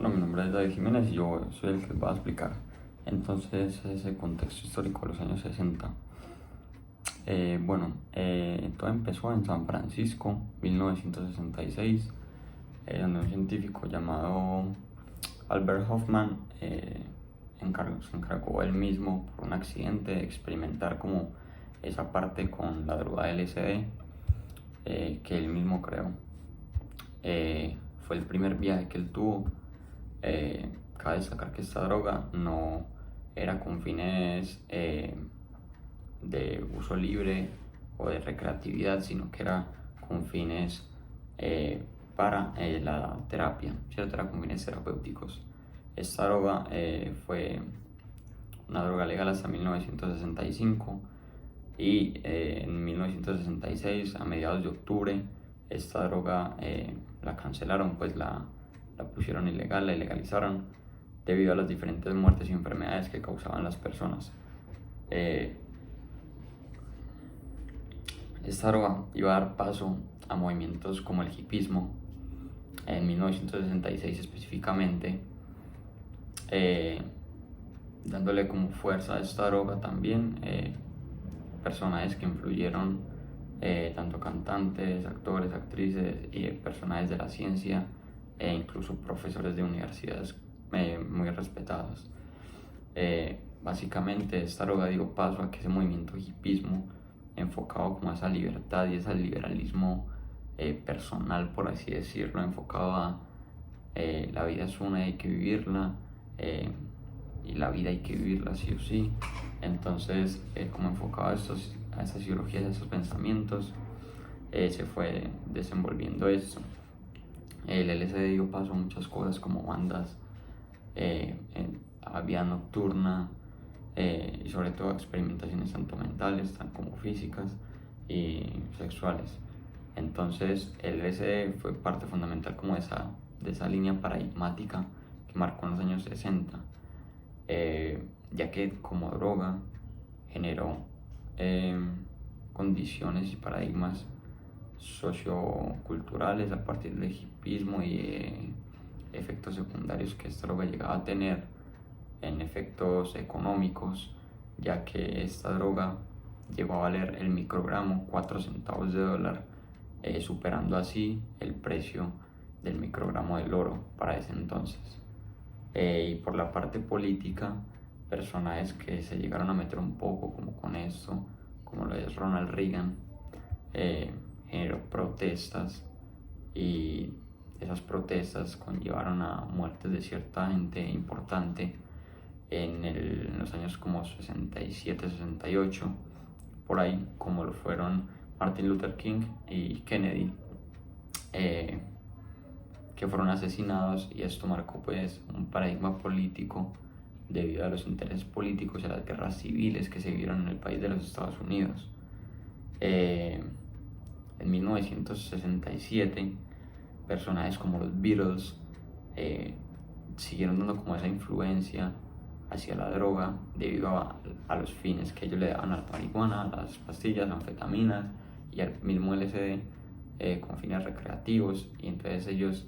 Bueno, mi nombre es David Jiménez y yo soy el que les va a explicar entonces ese contexto histórico de los años 60. Todo empezó en San Francisco, 1966, donde un científico llamado Albert Hoffman se encargó él mismo por un accidente de experimentar como esa parte con la droga LSD que él mismo creó. Fue el primer viaje que él tuvo. Cabe destacar que esta droga no era con fines de uso libre o de recreatividad, sino que era con fines para la terapia, ¿cierto? Era con fines terapéuticos. Esta droga fue una droga legal hasta 1965 y en 1966, a mediados de octubre, esta droga la cancelaron, pues la pusieron ilegal, la ilegalizaron debido a las diferentes muertes y enfermedades que causaban las personas. Esta droga iba a dar paso a movimientos como el hipismo en 1966 específicamente, dándole como fuerza a esta droga también personajes que influyeron, tanto cantantes, actores, actrices y personajes de la ciencia e incluso profesores de universidades muy respetados. Básicamente esta droga dio paso a que ese movimiento hipismo, enfocado como a esa libertad y ese liberalismo personal, por así decirlo, enfocado a la vida es una y hay que vivirla, y la vida hay que vivirla sí o sí. Entonces, como enfocado a esas ideologías, a esos pensamientos, se fue desenvolviendo esto. El LSD dio paso a muchas cosas como bandas, a vida nocturna, y sobre todo experimentaciones tanto mentales como físicas y sexuales. Entonces el LSD fue parte fundamental como de esa línea paradigmática que marcó en los años 60, ya que como droga generó condiciones y paradigmas socioculturales a partir del hipismo y efectos secundarios que esta droga llegaba a tener en efectos económicos, ya que esta droga llegó a valer el microgramo 4 centavos de dólar, superando así el precio del microgramo del oro para ese entonces. Y por la parte política, personajes que se llegaron a meter un poco como con esto, como lo es Ronald Reagan, generó protestas y esas protestas conllevaron a muertes de cierta gente importante en los años como 67, 68, por ahí, como lo fueron Martin Luther King y Kennedy, que fueron asesinados, y esto marcó pues un paradigma político debido a los intereses políticos y a las guerras civiles que se vivieron en el país de los Estados Unidos. En 1967, personajes como los Beatles siguieron dando como esa influencia hacia la droga debido a los fines que ellos le daban a la marihuana, a las pastillas, anfetaminas y al mismo LSD, con fines recreativos, y entonces ellos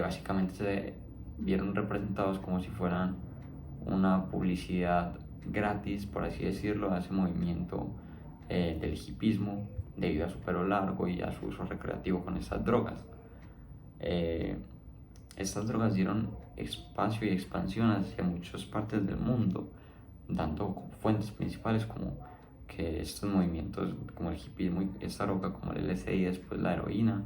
básicamente se vieron representados como si fueran una publicidad gratis, por así decirlo, a ese movimiento del hipismo debido a su pelo largo y a su uso recreativo con estas drogas. Estas drogas dieron espacio y expansión hacia muchas partes del mundo, dando fuentes principales como que estos movimientos como el hipismo y esta droga como el LSD y después la heroína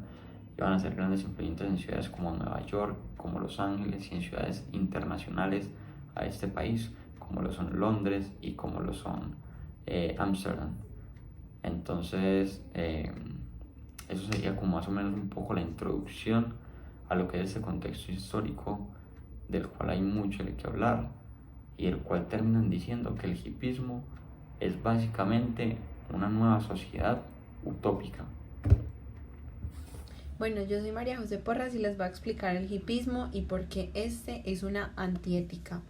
iban a ser grandes influyentes en ciudades como Nueva York, como Los Ángeles, y en ciudades internacionales a este país, como lo son Londres y como lo son Ámsterdam. Entonces, eso sería como más o menos un poco la introducción a lo que es ese contexto histórico del cual hay mucho de qué hablar, y el cual terminan diciendo que el hipismo es básicamente una nueva sociedad utópica. Bueno, yo soy María José Porras y les voy a explicar el hipismo y por qué este es una antiética.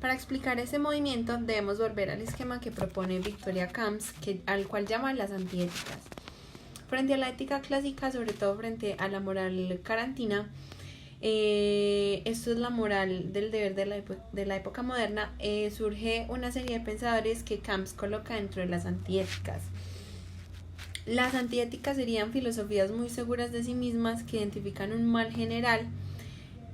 Para explicar ese movimiento debemos volver al esquema que propone Victoria Camps, al cual llama las antiéticas. Frente a la ética clásica, sobre todo frente a la moral carantina, Esto es la moral del deber de la época moderna. Surge una serie de pensadores que Camps coloca dentro de las antiéticas. Las antiéticas serían filosofías muy seguras de sí mismas que identifican un mal general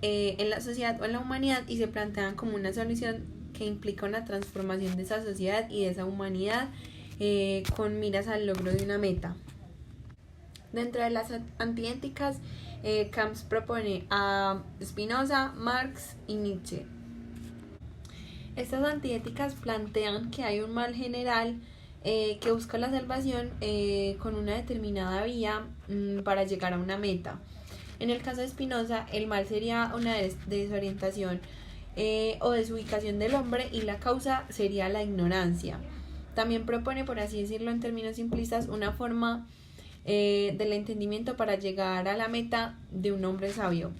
en la sociedad o en la humanidad y se plantean como una solución que implica una transformación de esa sociedad y de esa humanidad con miras al logro de una meta. Dentro de las antiéticas, Camps propone a Spinoza, Marx y Nietzsche. Estas antiéticas plantean que hay un mal general que busca la salvación con una determinada vía para llegar a una meta. En el caso de Spinoza, el mal sería una desorientación o desubicación del hombre y la causa sería la ignorancia. También propone, por así decirlo en términos simplistas, una forma del entendimiento para llegar a la meta de un hombre sabio.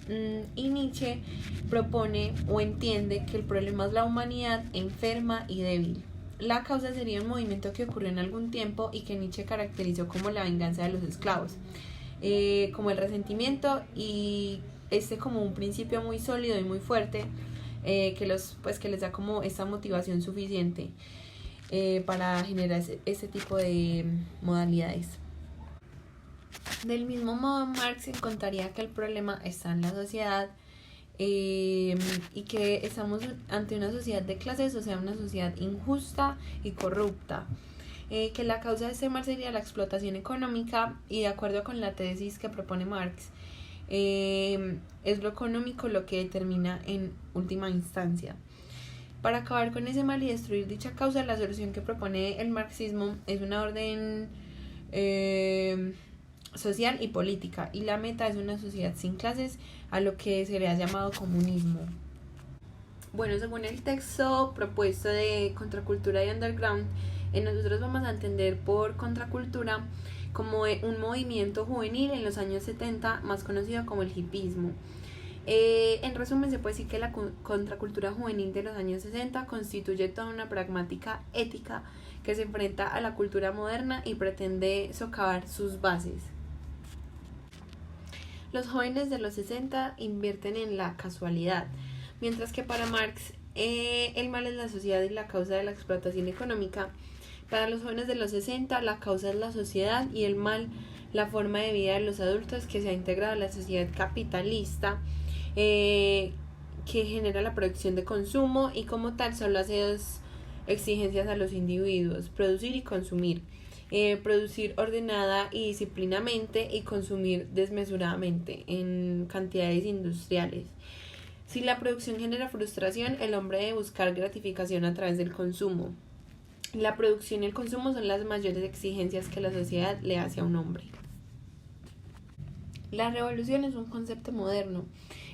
Y Nietzsche propone o entiende que el problema es la humanidad enferma y débil. La causa sería un movimiento que ocurrió en algún tiempo y que Nietzsche caracterizó como la venganza de los esclavos, como el resentimiento y como un principio muy sólido y muy fuerte que les da como esta motivación suficiente para generar ese tipo de modalidades. Del mismo modo, Marx encontraría que el problema está en la sociedad y que estamos ante una sociedad de clases, o sea, una sociedad injusta y corrupta. Que la causa de este mal sería la explotación económica y de acuerdo con la tesis que propone Marx, es lo económico lo que determina en última instancia. Para acabar con ese mal y destruir dicha causa, la solución que propone el marxismo es una orden social y política, y la meta es una sociedad sin clases, a lo que se le ha llamado comunismo. Bueno, según el texto propuesto de Contracultura y Underground, nosotros vamos a entender por contracultura como un movimiento juvenil en los años 70, más conocido como el hipismo. En resumen, se puede decir que la contracultura juvenil de los años 60 constituye toda una pragmática ética que se enfrenta a la cultura moderna y pretende socavar sus bases. Los jóvenes de los 60 invierten en la casualidad, mientras que para Marx el mal es la sociedad y la causa de la explotación económica. Para los jóvenes de los 60 la causa es la sociedad y el mal la forma de vida de los adultos que se ha integrado a la sociedad capitalista que genera la producción de consumo y como tal solo hace dos exigencias a los individuos: producir y consumir. Producir ordenada y disciplinadamente y consumir desmesuradamente en cantidades industriales. Si la producción genera frustración, el hombre debe buscar gratificación a través del consumo. La producción y el consumo son las mayores exigencias que la sociedad le hace a un hombre. La revolución es un concepto moderno.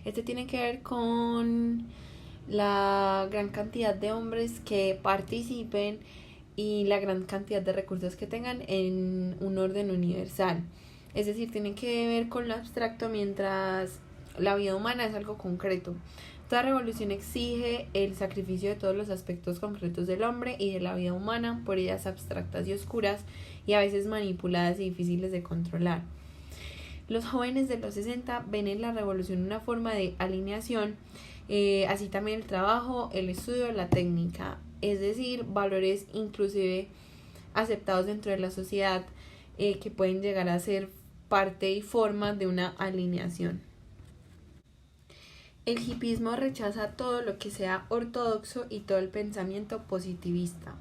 Este tiene que ver con la gran cantidad de hombres que participen y la gran cantidad de recursos que tengan en un orden universal. Es decir, tiene que ver con lo abstracto mientras la vida humana es algo concreto. Toda revolución exige el sacrificio de todos los aspectos concretos del hombre y de la vida humana por ideas abstractas y oscuras y a veces manipuladas y difíciles de controlar. Los jóvenes de los 60 ven en la revolución una forma de alineación, así también el trabajo, el estudio, la técnica, es decir, valores inclusive aceptados dentro de la sociedad que pueden llegar a ser parte y forma de una alineación. El hipismo rechaza todo lo que sea ortodoxo y todo el pensamiento positivista.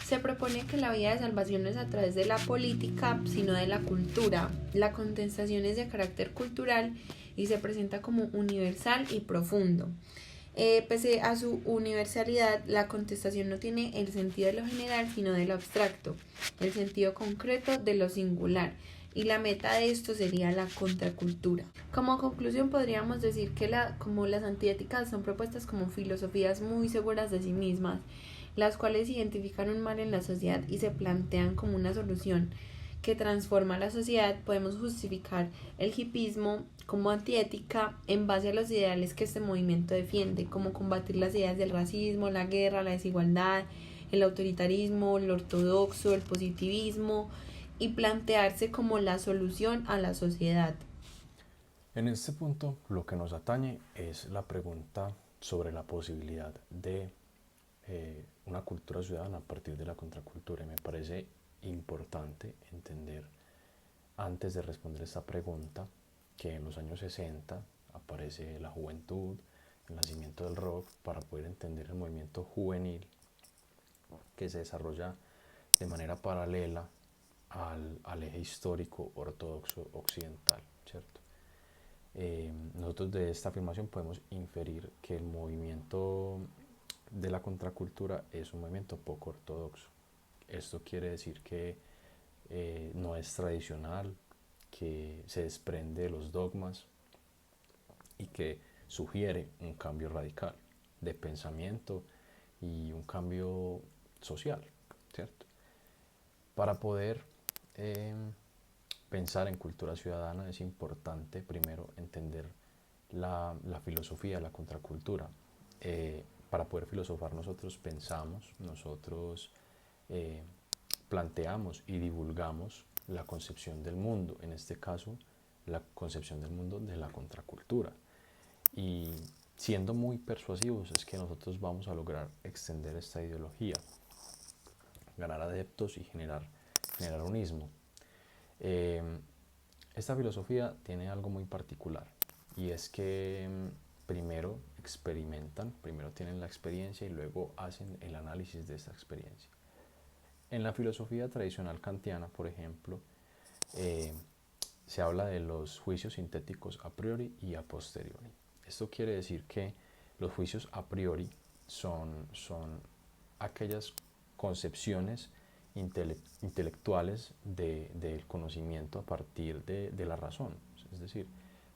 Se propone que la vía de salvación no es a través de la política, sino de la cultura. La contestación es de carácter cultural y se presenta como universal y profundo. Pese a su universalidad, la contestación no tiene el sentido de lo general, sino de lo abstracto, el sentido concreto de lo singular, y la meta de esto sería la contracultura. Como conclusión, podríamos decir que como las antiéticas son propuestas como filosofías muy seguras de sí mismas, las cuales identifican un mal en la sociedad y se plantean como una solución que transforma la sociedad, podemos justificar el hipismo como antiética en base a los ideales que este movimiento defiende, como combatir las ideas del racismo, la guerra, la desigualdad, el autoritarismo, el ortodoxo, el positivismo, y plantearse como la solución a la sociedad. En este punto, lo que nos atañe es la pregunta sobre la posibilidad de una cultura ciudadana a partir de la contracultura. Y me parece importante entender, antes de responder esta pregunta, que en los años 60 aparece la juventud, el nacimiento del rock, para poder entender el movimiento juvenil que se desarrolla de manera paralela al eje histórico ortodoxo occidental, ¿cierto? Nosotros de esta afirmación podemos inferir que el movimiento de la contracultura es un movimiento poco ortodoxo. Esto quiere decir que no es tradicional, que se desprende de los dogmas y que sugiere un cambio radical de pensamiento y un cambio social, ¿cierto? Para poder pensar en cultura ciudadana es importante primero entender la filosofía de la contracultura. Para poder filosofar nosotros pensamos, nosotros planteamos y divulgamos la concepción del mundo, en este caso la concepción del mundo de la contracultura. Y siendo muy persuasivos es que nosotros vamos a lograr extender esta ideología, ganar adeptos y generar unismo. Esta filosofía tiene algo muy particular y es que primero experimentan, primero tienen la experiencia y luego hacen el análisis de esta experiencia. En la filosofía tradicional kantiana, por ejemplo, se habla de los juicios sintéticos a priori y a posteriori. Esto quiere decir que los juicios a priori son aquellas concepciones intelectuales del conocimiento a partir de la razón. Es decir,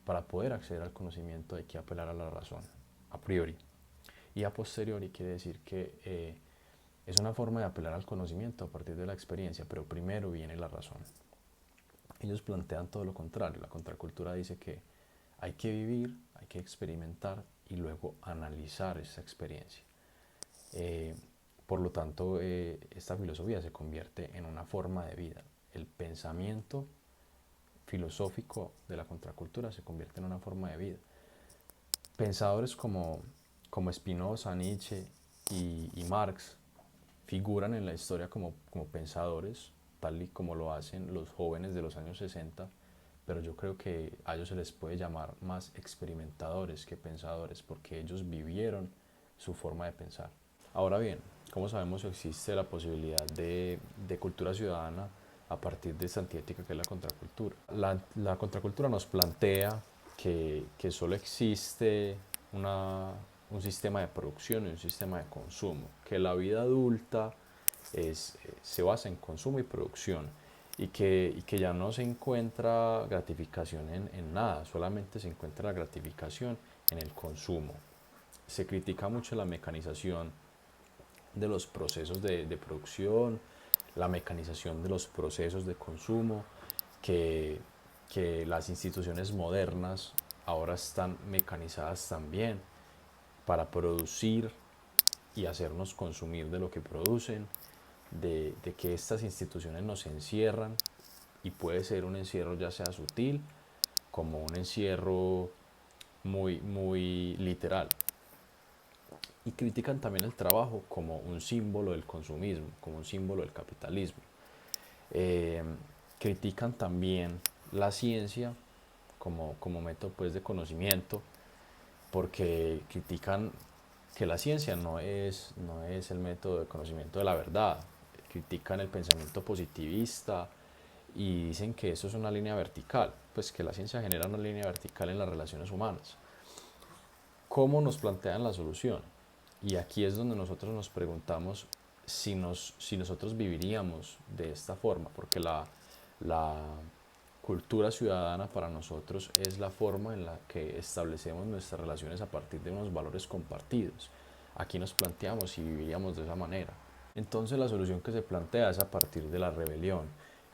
para poder acceder al conocimiento hay que apelar a la razón, a priori. Y a posteriori quiere decir que es una forma de apelar al conocimiento a partir de la experiencia, pero primero viene la razón. Ellos plantean todo lo contrario. La contracultura dice que hay que vivir, hay que experimentar y luego analizar esa experiencia. Por lo tanto, esta filosofía se convierte en una forma de vida. El pensamiento filosófico de la contracultura se convierte en una forma de vida. Pensadores como Spinoza, Nietzsche y Marx figuran en la historia como pensadores, tal y como lo hacen los jóvenes de los años 60, pero yo creo que a ellos se les puede llamar más experimentadores que pensadores, porque ellos vivieron su forma de pensar. Ahora bien, ¿cómo sabemos si existe la posibilidad de cultura ciudadana a partir de esta antiética que es la contracultura? La contracultura nos plantea que solo existe un sistema de producción y un sistema de consumo, que la vida adulta se basa en consumo y producción y que ya no se encuentra gratificación en nada, solamente se encuentra la gratificación en el consumo. Se critica mucho la mecanización de los procesos de producción, la mecanización de los procesos de consumo, que las instituciones modernas ahora están mecanizadas también para producir y hacernos consumir de lo que producen, de que estas instituciones nos encierran, y puede ser un encierro ya sea sutil como un encierro muy literal. Y critican también el trabajo como un símbolo del consumismo, como un símbolo del capitalismo. Critican también la ciencia como método pues, de conocimiento, porque critican que la ciencia no es el método de conocimiento de la verdad. Critican el pensamiento positivista y dicen que eso es una línea vertical, pues que la ciencia genera una línea vertical en las relaciones humanas. ¿Cómo nos plantean la solución? Y aquí es donde nosotros nos preguntamos si nosotros viviríamos de esta forma, porque la cultura ciudadana para nosotros es la forma en la que establecemos nuestras relaciones a partir de unos valores compartidos. Aquí nos planteamos si viviríamos de esa manera. Entonces la solución que se plantea es a partir de la rebelión,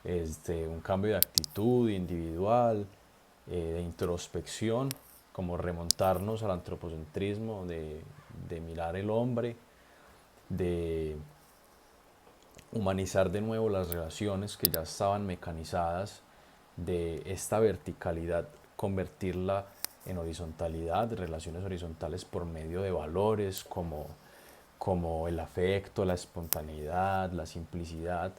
es de un cambio de actitud individual, de introspección, como remontarnos al antropocentrismo, de mirar el hombre, de humanizar de nuevo las relaciones que ya estaban mecanizadas, de esta verticalidad convertirla en horizontalidad, relaciones horizontales por medio de valores como el afecto, la espontaneidad, la simplicidad,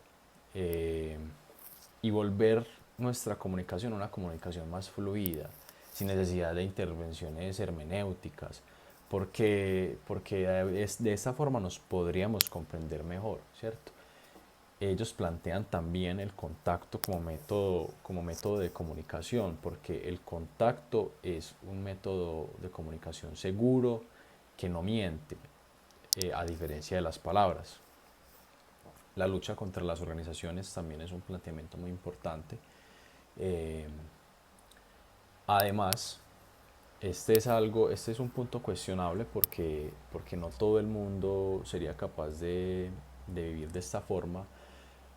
y volver nuestra comunicación una comunicación más fluida, sin necesidad de intervenciones hermenéuticas, porque de esta forma nos podríamos comprender mejor, ¿cierto? Ellos plantean también el contacto como método de comunicación, porque el contacto es un método de comunicación seguro que no miente, a diferencia de las palabras. La lucha contra las organizaciones también es un planteamiento muy importante. Eh, Además, este es un punto cuestionable porque no todo el mundo sería capaz de vivir de esta forma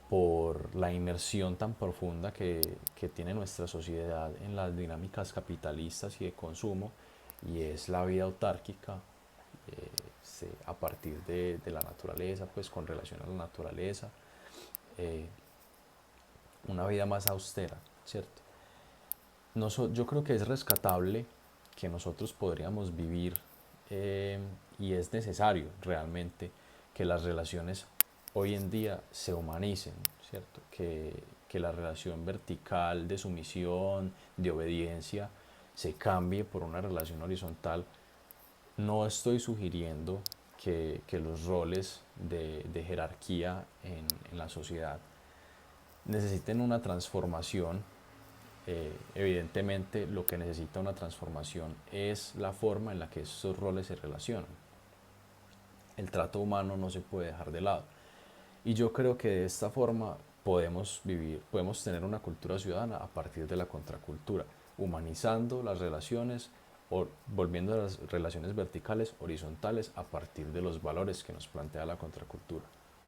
por la inmersión tan profunda que tiene nuestra sociedad en las dinámicas capitalistas y de consumo, y es la vida autárquica, a partir de la naturaleza, pues con relación a la naturaleza, eh, una vida más austera, ¿cierto? Yo creo que es rescatable, que nosotros podríamos vivir, y es necesario realmente que las relaciones hoy en día se humanicen, ¿cierto? Que la relación vertical de sumisión, de obediencia, se cambie por una relación horizontal. No estoy sugiriendo que los roles de jerarquía en la sociedad necesiten una transformación. Evidentemente lo que necesita una transformación es la forma en la que estos roles se relacionan. El trato humano no se puede dejar de lado. Y yo creo que de esta forma podemos tener una cultura ciudadana a partir de la contracultura, humanizando las relaciones o volviendo a las relaciones verticales horizontales a partir de los valores que nos plantea la contracultura.